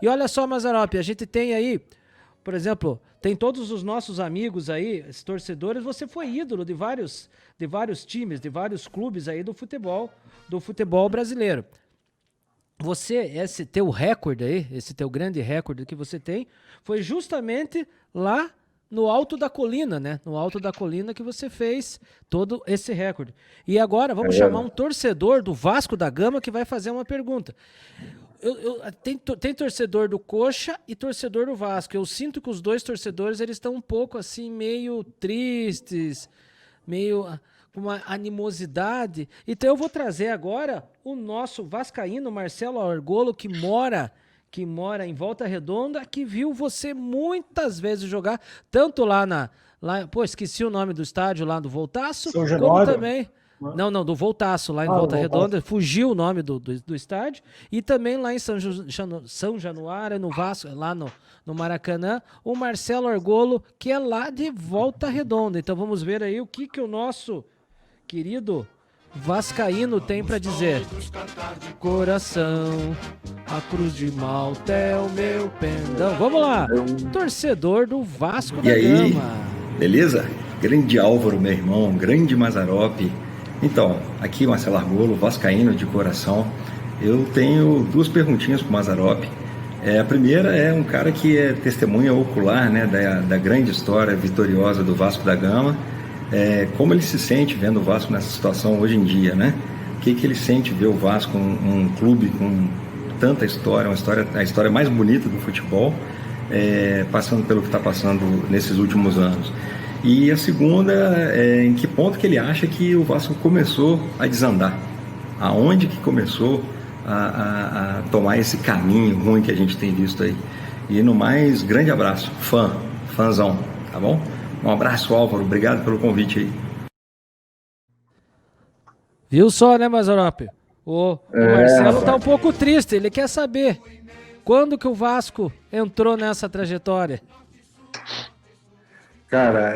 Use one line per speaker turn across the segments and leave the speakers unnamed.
E olha só, Mazzaropi, a gente tem aí, por exemplo, tem todos os nossos amigos aí, esses torcedores, você foi ídolo de vários times, de vários clubes aí do futebol brasileiro. Você, esse teu recorde aí, esse teu grande recorde que você tem, foi justamente lá no alto da colina, né? No alto da colina que você fez todo esse recorde. E agora vamos chamar um torcedor do Vasco da Gama que vai fazer uma pergunta. Tem torcedor do Coxa e torcedor do Vasco. Eu sinto que os dois torcedores eles estão um pouco assim, meio tristes, meio com uma animosidade. Então eu vou trazer agora o nosso vascaíno Marcelo Argolo, que mora em Volta Redonda, que viu você muitas vezes jogar, tanto esqueci o nome do estádio lá do Voltaço,
São
como
Januário?
também... Não, do Voltaço, lá em Volta Redonda, fugiu o nome do estádio, e também lá em São Januário, no Vasco, lá no Maracanã, o Marcelo Argolo, que é lá de Volta Redonda. Então vamos ver aí o que o nosso querido vascaíno tem pra dizer. Coração, a cruz de Malta é o meu pendão. Vamos lá, torcedor do Vasco da Gama.
Beleza? Grande Álvaro, meu irmão, grande Mazzaropi. Então, aqui Marcelo Argolo, vascaíno de coração. Eu tenho duas perguntinhas pro Mazzaropi. A primeira é um cara que é testemunha ocular, né, da grande história vitoriosa do Vasco da Gama. Como ele se sente vendo o Vasco nessa situação hoje em dia, né? O que ele sente ver o Vasco, um clube com tanta história, a história mais bonita do futebol, passando pelo que está passando nesses últimos anos. E a segunda é em que ponto que ele acha que o Vasco começou a desandar, aonde que começou a tomar esse caminho ruim que a gente tem visto aí. E no mais, grande abraço, fãzão, tá bom? Um abraço, Álvaro, obrigado pelo convite aí.
Viu só, né, Mazzaropi? O Marcelo tá um pouco triste, ele quer saber quando que o Vasco entrou nessa trajetória.
Cara,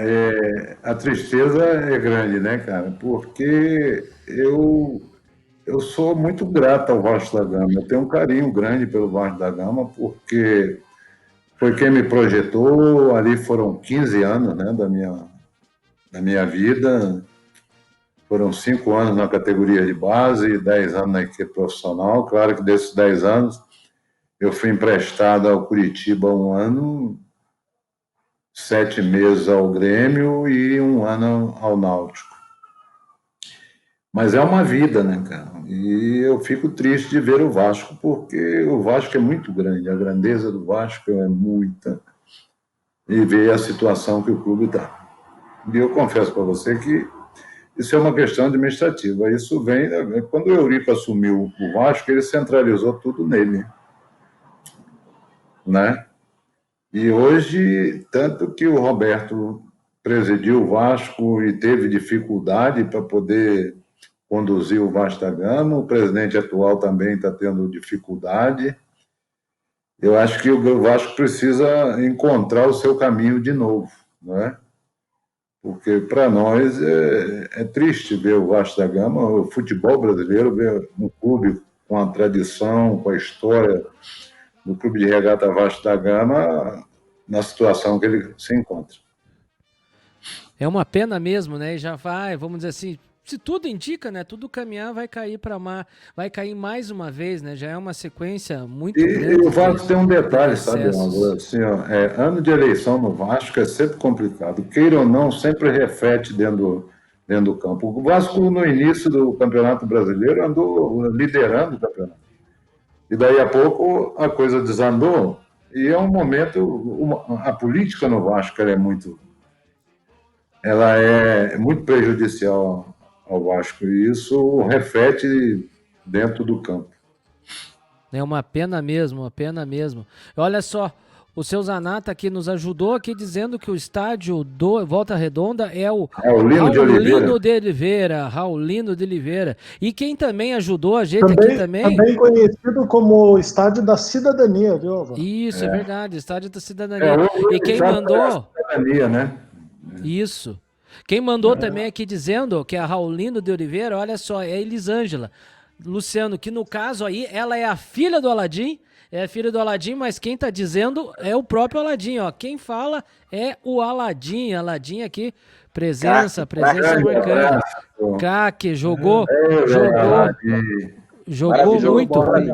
a tristeza é grande, né, cara? Porque eu sou muito grato ao Vasco da Gama. Eu tenho um carinho grande pelo Vasco da Gama, porque foi quem me projetou. Ali foram 15 anos, né, da minha vida. Foram 5 anos na categoria de base e 10 anos na equipe profissional. Claro que desses 10 anos eu fui emprestado ao Curitiba 1 ano, 7 meses ao Grêmio e 1 ano ao Náutico. Mas é uma vida, né, cara? E eu fico triste de ver o Vasco, porque o Vasco é muito grande, a grandeza do Vasco é muita, e ver a situação que o clube está. E eu confesso para você que isso é uma questão administrativa. Isso vem... Quando o Eurico assumiu o Vasco, ele centralizou tudo nele, né? E hoje, tanto que o Roberto presidiu o Vasco e teve dificuldade para poder conduzir o Vasco da Gama, o presidente atual também está tendo dificuldade. Eu acho que o Vasco precisa encontrar o seu caminho de novo, né? Porque para nós é triste ver o Vasco da Gama, o futebol brasileiro, ver um clube com a tradição, com a história do Clube de Regata Vasco da Gama na situação que ele se encontra.
É uma pena mesmo, né? E já vai, vamos dizer assim, se tudo indica, né? Tudo caminhar vai cair mais uma vez, né? Já é uma sequência muito grande.
E o Vasco tem um detalhe, sabe, assim, ano de eleição no Vasco é sempre complicado. Queira ou não, sempre reflete dentro do campo. O Vasco, no início do Campeonato Brasileiro, andou liderando o campeonato. E daí a pouco a coisa desandou. E é um momento... A política no Vasco ela é muito prejudicial ao Vasco, e isso reflete dentro do campo.
É uma pena mesmo, uma pena mesmo. Olha só, o seu Zanata aqui nos ajudou aqui dizendo que o estádio do Volta Redonda é o Raulino de Oliveira. E quem também ajudou a gente aqui também...
Também conhecido como Estádio da Cidadania, viu, Álvaro?
Isso, é verdade, Estádio da Cidadania. E quem mandou...
Cidadania, né?
Isso. Quem mandou também aqui dizendo que é a Raulino de Oliveira, olha só, é a Elisângela. Luciano, que no caso aí, ela é a filha do Aladim, é filho do Aladim, mas quem tá dizendo é o próprio Aladim, ó. Quem fala é o Aladim. Aladim aqui, presença marcante. Craque, jogou
Maravilhoso
muito.
bola aí.